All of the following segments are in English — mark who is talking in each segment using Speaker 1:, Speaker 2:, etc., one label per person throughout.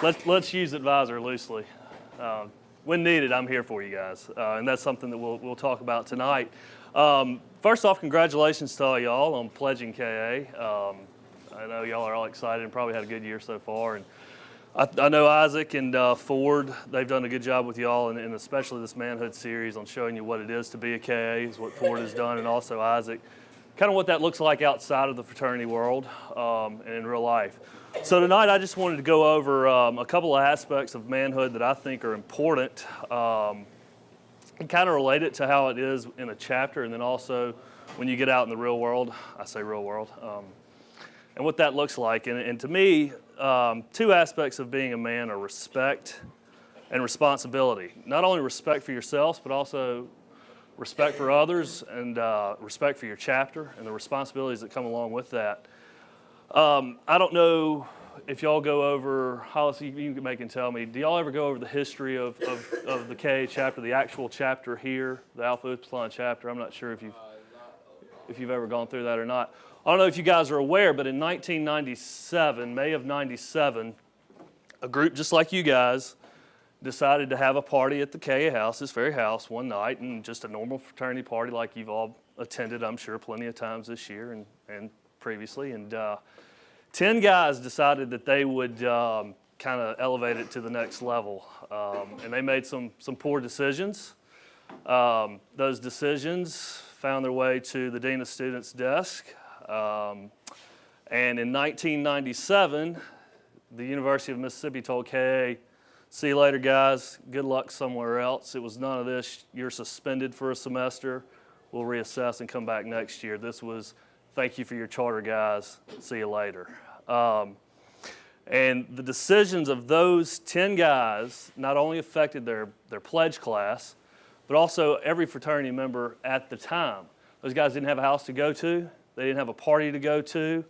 Speaker 1: let's use advisor loosely. When needed, I'm here for you guys, and that's something that we'll talk about tonight. First off, congratulations to all y'all on pledging KA. I know y'all are all excited and probably had a good year so far. And I know Isaac and Ford, they've done a good job with y'all, and especially this Manhood series on showing you what it is to be a KA, is what Ford has done, and also Isaac. Kind of what that looks like outside of the fraternity world and in real life. So tonight I just wanted to go over a couple of aspects of manhood that I think are important and kind of relate it to how it is in a chapter, and then also when you get out in the real world, I say real world, and what that looks like. And to me, two aspects of being a man are respect and responsibility. Not only respect for yourselves, but also respect for others and respect for your chapter and the responsibilities that come along with that. I don't know if y'all go over, Hollis, you can tell me, do y'all ever go over the history of the KA chapter, the actual chapter here, the Alpha Upsilon chapter? I'm not sure if you've ever gone through that or not. I don't know if you guys are aware, but in 1997, May of 97, a group just like you guys decided to have a party at the KA house, this very house, one night, and just a normal fraternity party like you've all attended, I'm sure, plenty of times this year and previously. And 10 guys decided that they would kind of elevate it to the next level. And they made some poor decisions. Those decisions found their way to the Dean of Students' desk. And in 1997, the University of Mississippi told KA, see you later, guys. Good luck somewhere else. It was none of this. You're suspended for a semester. We'll reassess and come back next year. This was, thank you for your charter, guys. See you later. And the decisions of those 10 guys not only affected their pledge class, but also every fraternity member at the time. Those guys didn't have a house to go to. They didn't have a party to go to.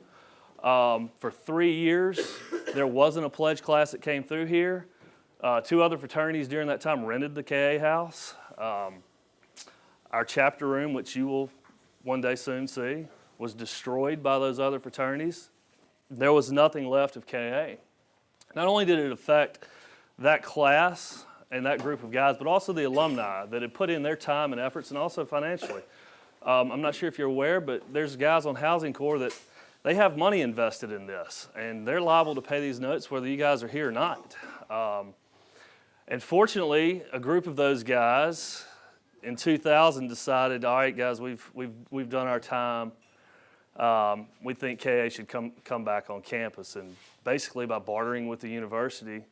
Speaker 1: For 3 years, there wasn't a pledge class that came through here. 2 other fraternities during that time rented the KA house. Our chapter room, which you will one day soon see, was destroyed by those other fraternities. There was nothing left of KA. Not only did it affect that class and that group of guys, but also the alumni that had put in their time and efforts, and also financially. I'm not sure if you're aware, but there's guys on Housing Corps that they have money invested in this, and they're liable to pay these notes whether you guys are here or not. And fortunately, a group of those guys in 2000 decided, all right, guys, we've done our time. We think KA should come back on campus, and basically by bartering with the university,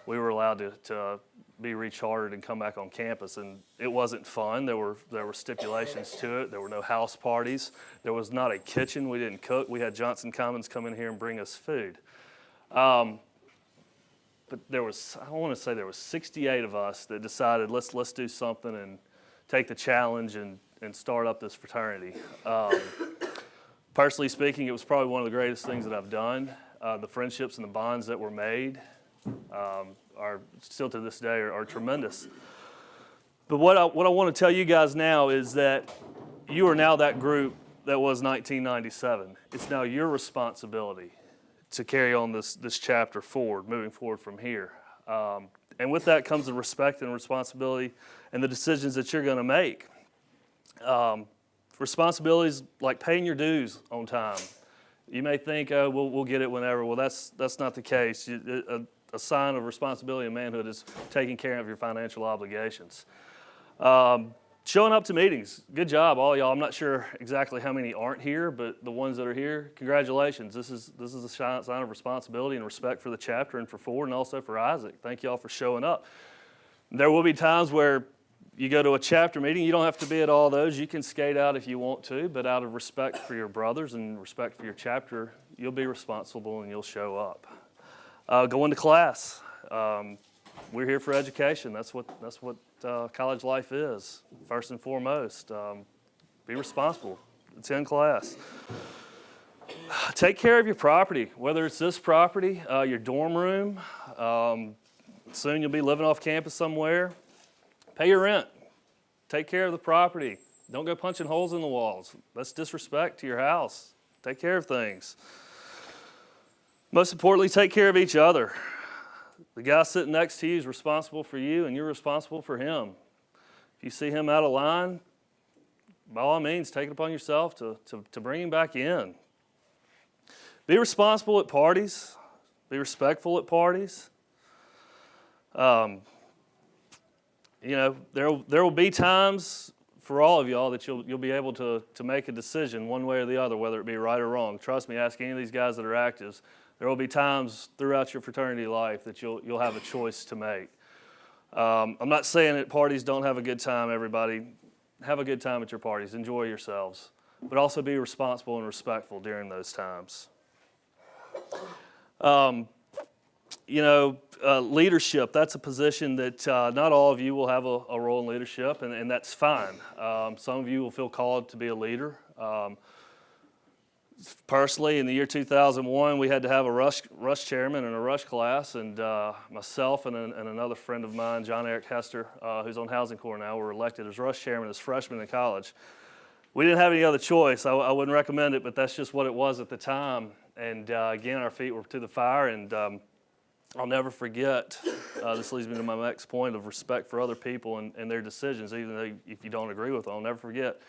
Speaker 1: we were allowed to be rechartered and come back on campus. And it wasn't fun. There were stipulations to it. There were no house parties. There was not a kitchen. We didn't cook. We had Johnson Commons come in here and bring us food. But there was 68 of us that decided let's do something and take the challenge and start up this fraternity. Personally speaking, it was probably one of the greatest things that I've done. The friendships and the bonds that were made are still to this day are tremendous. But what I want to tell you guys now is that you are now that group that was 1997. It's now your responsibility to carry on this chapter forward, moving forward from here. And with that comes the respect and responsibility and the decisions that you're going to make. Responsibilities like paying your dues on time. You may think, oh, we'll get it whenever. Well, that's not the case. A sign of responsibility and manhood is taking care of your financial obligations. Showing up to meetings. Good job, all y'all. I'm not sure exactly how many aren't here, but the ones that are here, congratulations. This is a sign of responsibility and respect for the chapter and for Ford and also for Isaac. Thank y'all for showing up. There will be times where you go to a chapter meeting. You don't have to be at all those. You can skate out if you want to, but out of respect for your brothers and respect for your chapter, you'll be responsible and you'll show up. Going to class. We're here for education. That's what college life is, first and foremost. Be responsible. Attend class. Take care of your property, whether it's this property, your dorm room. Soon you'll be living off campus somewhere. Pay your rent. Take care of the property. Don't go punching holes in the walls. That's disrespect to your house. Take care of things. Most importantly, take care of each other. The guy sitting next to you is responsible for you, and you're responsible for him. If you see him out of line, by all means, take it upon yourself to bring him back in. Be responsible at parties. Be respectful at parties. There will be times for all of y'all that you'll be able to make a decision one way or the other, whether it be right or wrong. Trust me, ask any of these guys that are actives. There will be times throughout your fraternity life that you'll have a choice to make. I'm not saying that parties don't have a good time, everybody. Have a good time at your parties. Enjoy yourselves. But also be responsible and respectful during those times. Leadership, that's a position that not all of you will have a role in leadership, and that's fine. Some of you will feel called to be a leader. Personally, in the year 2001, we had to have a rush chairman and a rush class, and myself and another friend of mine, John Eric Hester, who's on Housing Corps now, were elected as rush chairman as freshmen in college. We didn't have any other choice. I wouldn't recommend it, but that's just what it was at the time. And again, our feet were to the fire, and I'll never forget, this leads me to my next point of respect for other people and their decisions, even though if you don't agree with them, I'll never forget.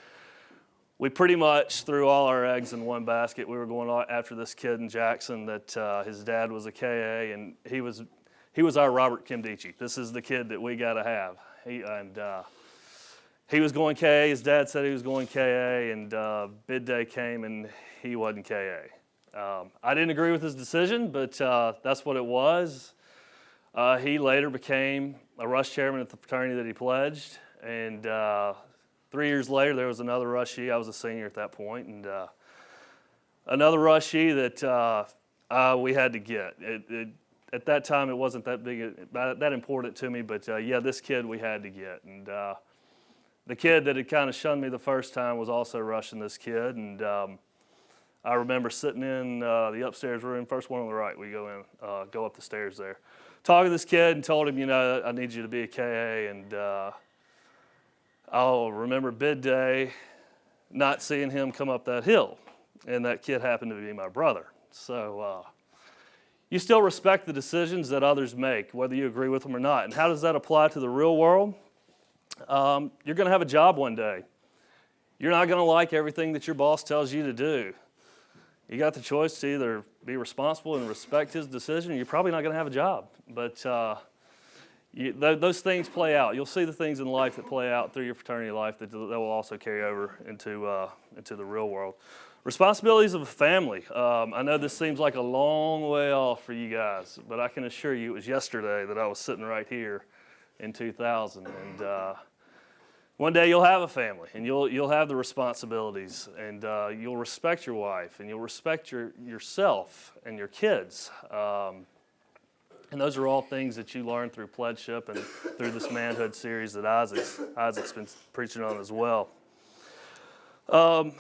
Speaker 1: We pretty much threw all our eggs in one basket. We were going after this kid in Jackson that his dad was a KA, and he was our Robert Kimdichie. This is the kid that we got to have. He was going KA. His dad said he was going KA, and bid day came, and he wasn't KA. I didn't agree with his decision, but that's what it was. He later became a rush chairman at the fraternity that he pledged, and 3 years later, there was another rushie. I was a senior at that point, and another rushie that we had to get. At that time, it wasn't that important to me, but this kid we had to get. And the kid that had kind of shunned me the first time was also rushing this kid, and I remember sitting in the upstairs room, first one on the right. We go up the stairs there, talking to this kid, and told him, I need you to be a KA, and I'll remember bid day, not seeing him come up that hill, and that kid happened to be my brother. So you still respect the decisions that others make, whether you agree with them or not. And how does that apply to the real world? You're going to have a job one day. You're not going to like everything that your boss tells you to do. You got the choice to either be responsible and respect his decision, or you're probably not going to have a job. But those things play out. You'll see the things in life that play out through your fraternity life that will also carry over into the real world. Responsibilities of a family. I know this seems like a long way off for you guys, but I can assure you it was yesterday that I was sitting right here in 2000. And one day you'll have a family, and you'll have the responsibilities, and you'll respect your wife, and you'll respect yourself and your kids. And those are all things that you learn through pledgeship and through this manhood series that Isaac's been preaching on as well. And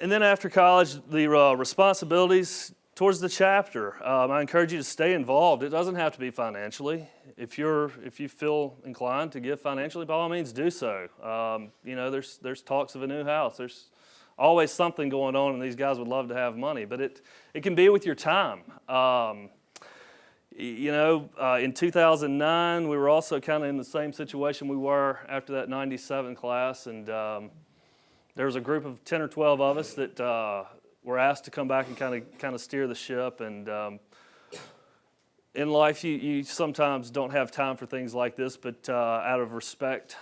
Speaker 1: then after college, the responsibilities towards the chapter. I encourage you to stay involved. It doesn't have to be financially. If you feel inclined to give financially, by all means do so. There's talks of a new house. There's always something going on, and these guys would love to have money, but it can be with your time. In 2009, we were also kind of in the same situation we were after that 97 class, and there was a group of 10 or 12 of us that were asked to come back and kind of steer the ship. And in life, you sometimes don't have time for things like this, but out of respect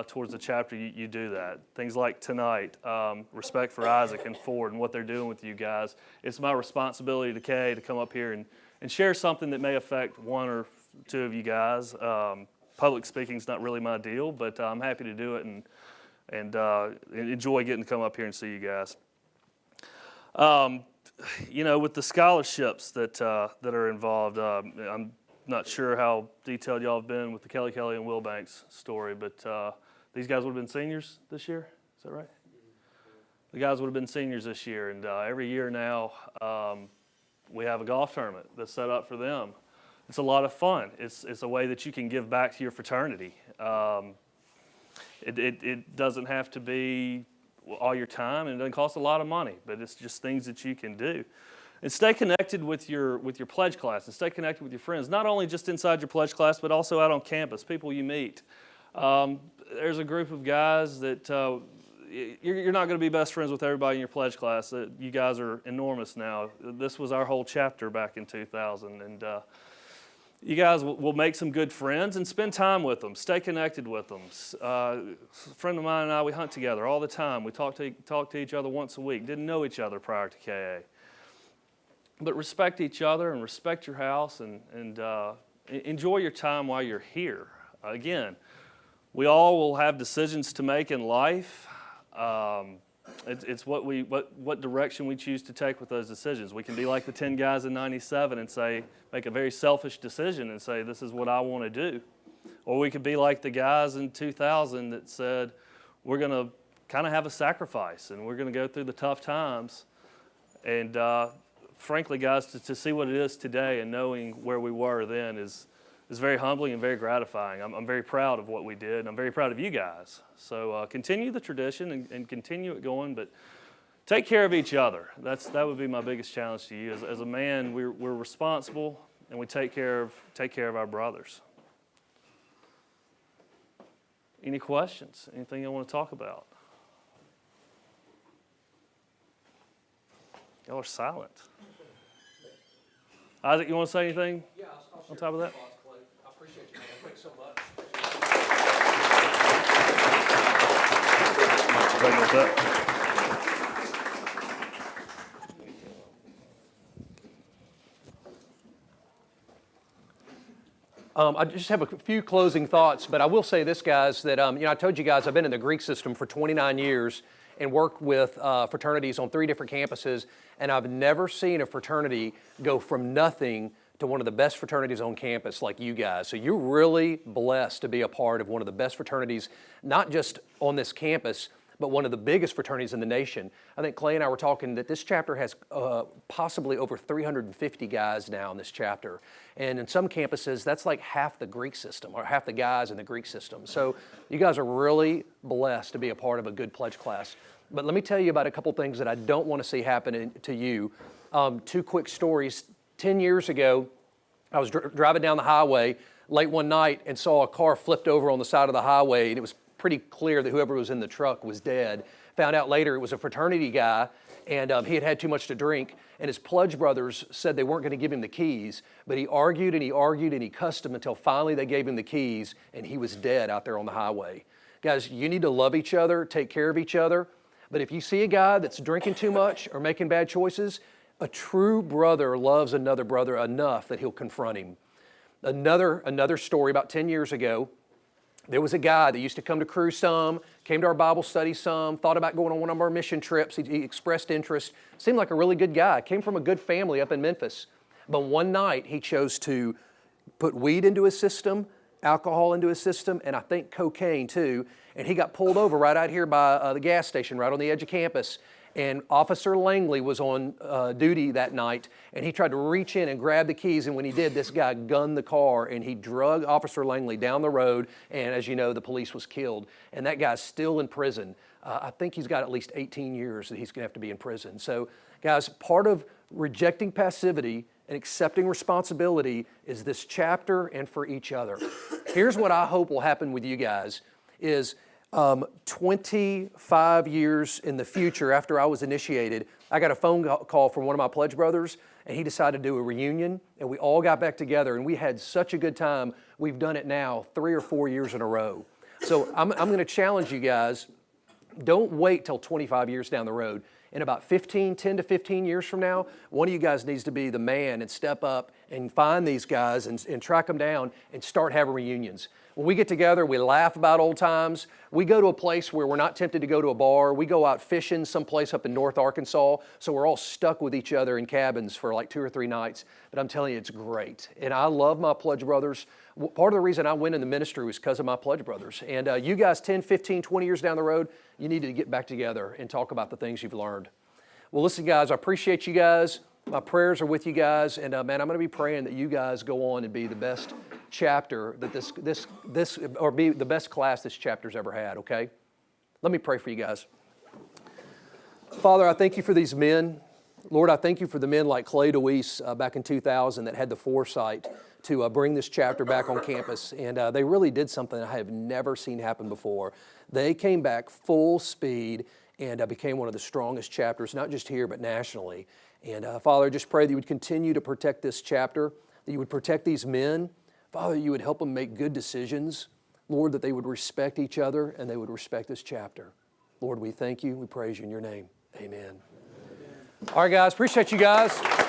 Speaker 1: towards the chapter, you do that. Things like tonight, respect for Isaac and Ford and what they're doing with you guys. It's my responsibility to Kay to come up here and share something that may affect one or two of you guys. Public speaking's not really my deal, but I'm happy to do it and enjoy getting to come up here and see you guys. With the scholarships that are involved, I'm not sure how detailed y'all have been with the Kelly and Will Banks story, but these guys would have been seniors this year. Is that right? The guys would have been seniors this year, and every year now, we have a golf tournament that's set up for them. It's a lot of fun. It's a way that you can give back to your fraternity. It doesn't have to be all your time, and it doesn't cost a lot of money, but it's just things that you can do. And stay connected with your pledge class, and stay connected with your friends, not only just inside your pledge class, but also out on campus, people you meet. There's a group of guys that you're not going to be best friends with everybody in your pledge class. You guys are enormous now. This was our whole chapter back in 2000, and you guys will make some good friends and spend time with them. Stay connected with them. A friend of mine and I, we hunt together all the time. We talk to each other once a week. Didn't know each other prior to KA. But respect each other and respect your house and enjoy your time while you're here. Again, we all will have decisions to make in life. It's what direction we choose to take with those decisions. We can be like the 10 guys in '97 and make a very selfish decision and say, this is what I want to do. Or we could be like the guys in 2000 that said, we're going to kind of have a sacrifice and we're going to go through the tough times. And frankly, guys, to see what it is today and knowing where we were then is very humbling and very gratifying. I'm very proud of what we did, and I'm very proud of you guys. So continue the tradition and continue it going, but take care of each other. That would be my biggest challenge to you. As a man, we're responsible, and we take care of our brothers. Any questions? Anything you want to talk about? Y'all are silent. Isaac, you want to say anything?
Speaker 2: Yeah, I'll
Speaker 1: on top of that?
Speaker 2: I appreciate you, man. Thanks so much. I just have a few closing thoughts, but I will say this, guys, that I told you guys I've been in the Greek system for 29 years and worked with fraternities on 3 different campuses, and I've never seen a fraternity go from nothing to one of the best fraternities on campus like you guys. So you're really blessed to be a part of one of the best fraternities, not just on this campus, but one of the biggest fraternities in the nation. I think Clay and I were talking that this chapter has possibly over 350 guys now in this chapter. And in some campuses, that's like half the Greek system, or half the guys in the Greek system. So you guys are really blessed to be a part of a good pledge class. But let me tell you about a couple things that I don't want to see happen to you. 2 quick stories. 10 years ago, I was driving down the highway late one night and saw a car flipped over on the side of the highway, and it was pretty clear that whoever was in the truck was dead. Found out later it was a fraternity guy, and he had had too much to drink, and his pledge brothers said they weren't going to give him the keys, but he argued and he argued and he cussed them until finally they gave him the keys, and he was dead out there on the highway. Guys, you need to love each other, take care of each other, but if you see a guy that's drinking too much or making bad choices, a true brother loves another brother enough that he'll confront him. Another story about 10 years ago, there was a guy that used to come to Cru some, came to our Bible study some, thought about going on one of our mission trips. He expressed interest, seemed like a really good guy, came from a good family up in Memphis. But one night he chose to put weed into his system, alcohol into his system, and I think cocaine too. And he got pulled over right out here by the gas station, right on the edge of campus. And Officer Langley was on duty that night, and he tried to reach in and grab the keys, and when he did, this guy gunned the car, and he drug Officer Langley down the road, and as you know, the police was killed. And that guy's still in prison. I think he's got at least 18 years that he's going to have to be in prison. So, guys, part of rejecting passivity and accepting responsibility is this chapter and for each other. Here's what I hope will happen with you guys is 25 years in the future after I was initiated, I got a phone call from one of my pledge brothers, and he decided to do a reunion, and we all got back together, and we had such a good time. We've done it now 3 or 4 years in a row. So I'm going to challenge you guys, don't wait till 25 years down the road. In about 10 to 15 years from now, one of you guys needs to be the man and step up and find these guys and track them down and start having reunions. When we get together, we laugh about old times. We go to a place where we're not tempted to go to a bar. We go out fishing someplace up in North Arkansas, so we're all stuck with each other in cabins for like 2 or 3 nights. But I'm telling you, it's great. And I love my pledge brothers. Part of the reason I went in the ministry was because of my pledge brothers. And you guys 10, 15, 20 years down the road, you need to get back together and talk about the things you've learned. Well, listen, guys, I appreciate you guys. My prayers are with you guys, and man, I'm going to be praying that you guys go on and be the best chapter that this or be the best class this chapter's ever had. Okay, let me pray for you guys. Father, I thank you for these men. Lord, I thank you for the men like Clay DeWeese back in 2000 that had the foresight to bring this chapter back on campus. And they really did something I have never seen happen before. They came back full speed and became one of the strongest chapters, not just here, but nationally. And Father, I just pray that you would continue to protect this chapter, that you would protect these men. Father, you would help them make good decisions. Lord, that they would respect each other and they would respect this chapter. Lord, we thank you. We praise you in your name. Amen. All right, guys. Appreciate you guys.